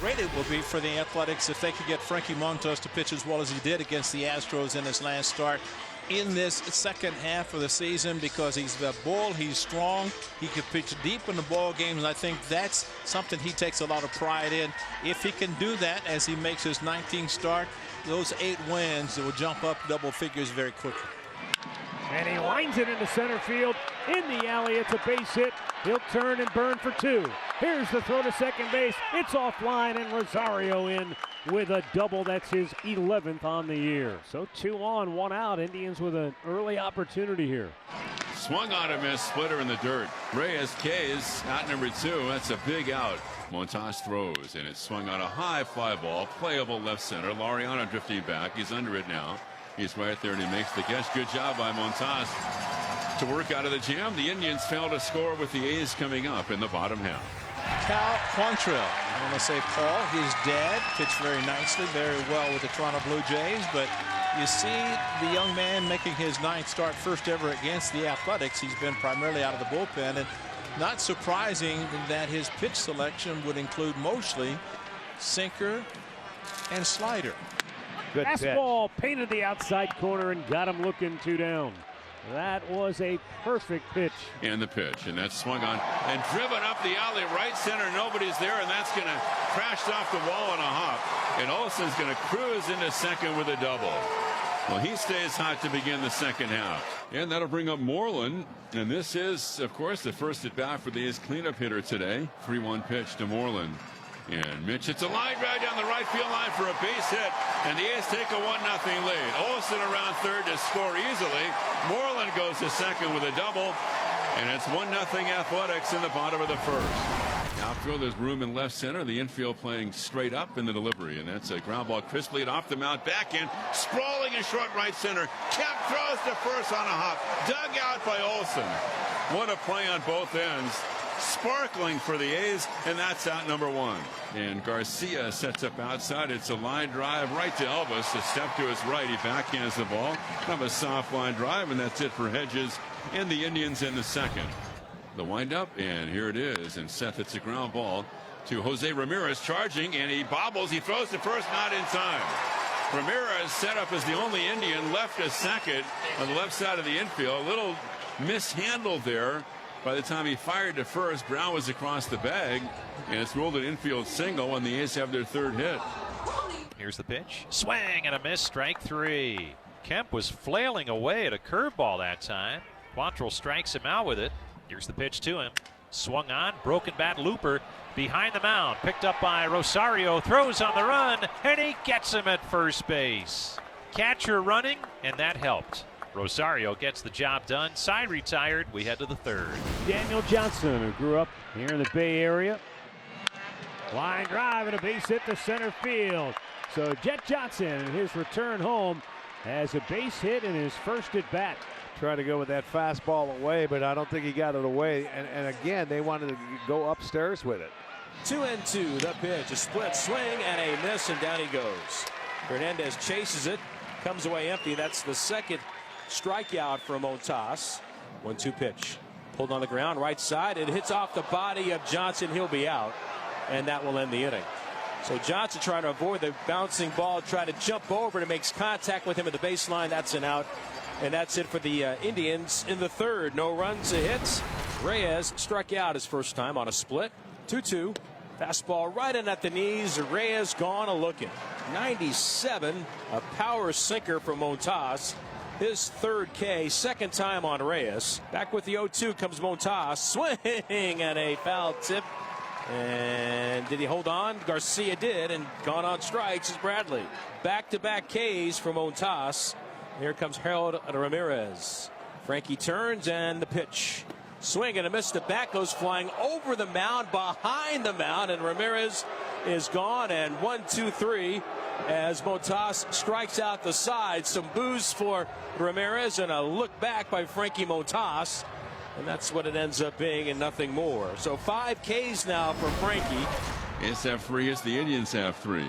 great it will be for the Athletics if they could get Frankie Montas to pitch as well as he did against the Astros in his last start in this second half of the season, because he's a bull, he's strong, he can pitch deep in the ball games, and I think that's something he takes a lot of pride in. If he can do that as he makes his 19th start, those 8 wins will jump up double figures very quickly. And he lines it into center field. In the alley, it's a base hit. He'll turn and burn for 2. Here's the throw to second base. It's offline, and Rosario in with a double. That's his 11th on the year. So 2 on, 1 out. Indians with an early opportunity here. Swung on a miss, splitter in the dirt. Reyes K's out number 2. That's a big out. Montas throws, and it's swung on a high fly ball, playable left center. Laureano drifting back. He's under it now. He's right there, and he makes the catch. Good job by Montas to work out of the jam. The Indians fail to score with the A's coming up in the bottom half. Cal Quantrill, I want to say Paul, his dad, pitched very nicely, very well with the Toronto Blue Jays, but you see the young man making his 9th start, first ever against the Athletics. He's been primarily out of the bullpen, and not surprising that his pitch selection would include mostly sinker and slider. Good fastball painted the outside corner and got him looking 2 down. That was a perfect pitch. And the pitch, and that's swung on and driven up the alley, right center. Nobody's there, and that's going to crash off the wall on a hop. And Olson's going to cruise into second with a double. Well, he stays hot to begin the second half. And that'll bring up Moreland. And this is, of course, the first at bat for the A's cleanup hitter today. 3-1 pitch to Moreland. And Mitch hits a line drive down the right field line for a base hit, and the A's take a 1-0 lead. Olson around third to score easily. Moreland goes to second with a double, and it's 1-0 Athletics in the bottom of the first. Outfield, there's room in left center. The infield playing straight up in the delivery, and that's a ground ball crisply off the mound, back in, sprawling in short right center. Kemp throws to first on a hop, dug out by Olson. What a play on both ends. Sparkling for the A's, and that's out number 1. And Garcia sets up outside. It's a line drive right to Elvis. A step to his right. He backhands the ball. Kind of a soft line drive, and that's it for Hedges and the Indians in the second. The windup, and here it is. And Seth, it's a ground ball to Jose Ramirez, charging, and he bobbles. He throws to first, not in time. Ramirez set up as the only Indian, left as second on the left side of the infield. A little mishandled there. By the time he fired to first, Brown was across the bag, and it's ruled an infield single, and the A's have their 3rd hit. Here's the pitch. Swing and a miss, strike 3. Kemp was flailing away at a curveball that time. Quantrill strikes him out with it. Here's the pitch to him. Swung on, broken bat looper behind the mound. Picked up by Rosario, throws on the run, and he gets him at first base. Catcher running, and that helped. Rosario gets the job done. Side retired. We head to the 3rd. Daniel Johnson, who grew up here in the Bay Area. Line drive and a base hit to center field. So Jet Johnson, in his return home, has a base hit in his first at bat. Tried to go with that fastball away, but I don't think he got it away. And again, they wanted to go upstairs with it. 2-2, the pitch, a split swing and a miss, and down he goes. Hernandez chases it, comes away empty. That's the second strikeout for Montas. 1-2 pitch. Pulled on the ground, right side. It hits off the body of Johnson. He'll be out, and that will end the inning. So Johnson trying to avoid the bouncing ball, trying to jump over, and makes contact with him at the baseline. That's an out, and that's it for the Indians in the 3rd. No runs, a hit. Reyes struck out his first time on a split. 2-2. Fastball right in at the knees. Reyes gone a-looking. 97, a power sinker from Montas. His 3rd K, second time on Reyes. Back with the 0-2 comes Montas. Swing and a foul tip. And did he hold on? Garcia did, and gone on strikes is Bradley. Back-to-back Ks for Montas. Here comes Harold Ramirez. Frankie turns, and the pitch. Swing and a miss. The bat goes flying over the mound, behind the mound, and Ramirez is gone. And 1-2-3 as Montas strikes out the side. Some boos for Ramirez and a look back by Frankie Montas. And that's what it ends up being, and nothing more. So 5 Ks now for Frankie. A's have 3 as the Indians have 3.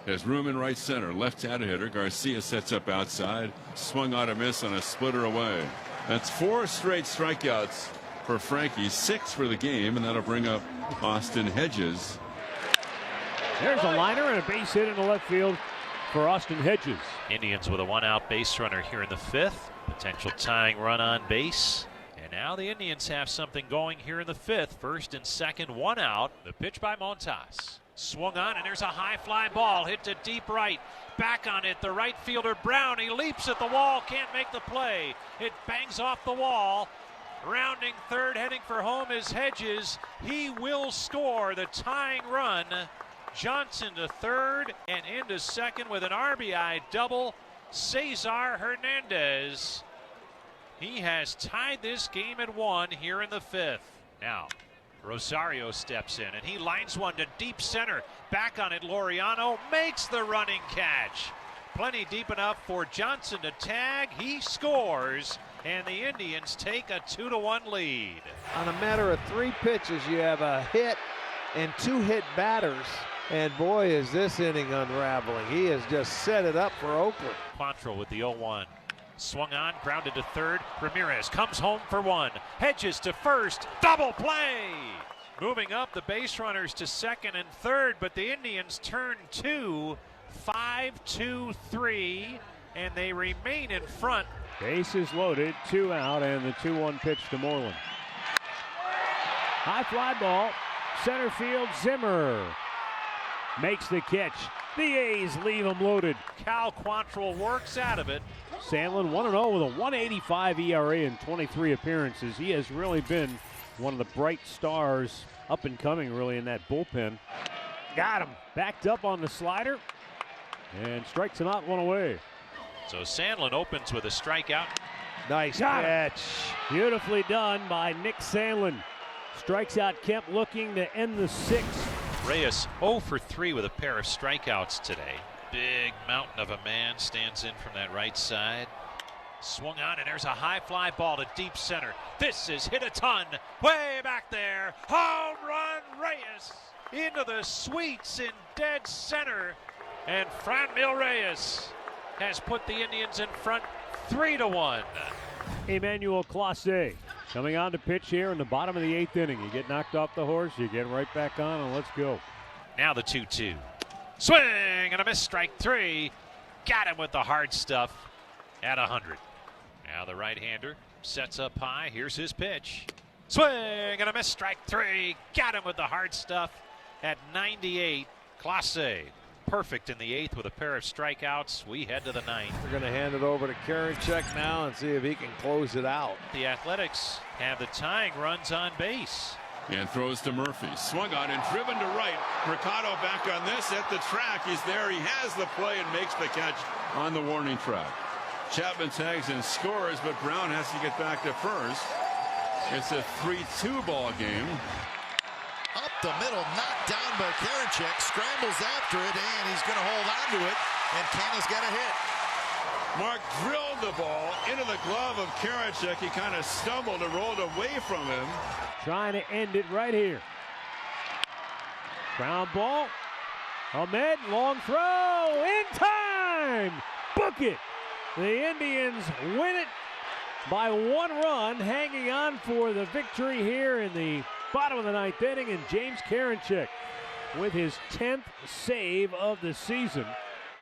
There's room in right center. Left-handed hitter. Garcia sets up outside. Swung on a miss on a splitter away. That's 4 straight strikeouts for Frankie. 6 for the game, and that'll bring up Austin Hedges. There's a liner and a base hit in the left field for Austin Hedges. Indians with a one-out base runner here in the fifth. Potential tying run on base. And now the Indians have something going here in the fifth. First and second, one out. The pitch by Montas. Swung on, and there's a high fly ball hit to deep right. Back on it, the right fielder Brown. He leaps at the wall, can't make the play. It bangs off the wall. Rounding third, heading for home is Hedges. He will score the tying run. Johnson to third and into second with an RBI double. Cesar Hernandez. He has tied this game at one here in the fifth. Now, Rosario steps in and he lines one to deep center. Back on it, Laureano makes the running catch. Plenty deep enough for Johnson to tag. He scores, and the Indians take a 2-1 lead. On a matter of 3 pitches, you have a hit and 2 hit batters. And boy, is this inning unraveling. He has just set it up for Oakland. Quantrill with the 0-1. Swung on, grounded to third. Ramirez comes home for one. Hedges to first. Double play! Moving up the base runners to second and third, but the Indians turn 2, 5-2-3, and they remain in front. Bases loaded, 2 out, and the 2-1 pitch to Moreland. High fly ball, center field, Zimmer makes the catch. The A's leave him loaded. Cal Quantrill works out of it. Sandlin 1-0 with a 1.85 ERA in 23 appearances. He has really been one of the bright stars up and coming really in that bullpen. Got him. Backed up on the slider and strikes him out, one away. So Sandlin opens with a strikeout. Nice Got catch. Beautifully done by Nick Sandlin. Strikes out Kemp, looking to end the sixth. Reyes 0 for 3 with a pair of strikeouts today. Big mountain of a man stands in from that right side. Swung on, and there's a high fly ball to deep center. This is hit a ton. Way back there. Home run, Reyes. Into the sweets in dead center. And Franmil Reyes has put the Indians in front 3-1. Emmanuel Clase coming on to pitch here in the bottom of the 8th inning. You get knocked off the horse, you get right back on, and let's go. Now the 2-2. Swing and a miss, strike 3. Got him with the hard stuff at 100. Now the right-hander sets up high. Here's his pitch. Swing and a miss, strike 3. Got him with the hard stuff at 98. Clase perfect in the 8th with a pair of strikeouts. We head to the 9th. They're going to hand it over to Karinchak now and see if he can close it out. The Athletics have the tying runs on base. And throws to Murphy. Swung on and driven to right. Mercado back on this at the track. He's there. He has the play and makes the catch on the warning track. Chapman tags and scores, but Brown has to get back to first. It's a 3-2 ball game. Up the middle, knocked down by Karinchak, scrambles after it, and he's going to hold on to it, and Canna's got a hit. Mark drilled the ball into the glove of Karinchak. He kind of stumbled and rolled away from him. Trying to end it right here. Ground ball. Ahmed, long throw, in time! Book it! The Indians win it by 1 run, hanging on for the victory here in the bottom of the 9th inning, and James Karinchak with his 10th save of the season.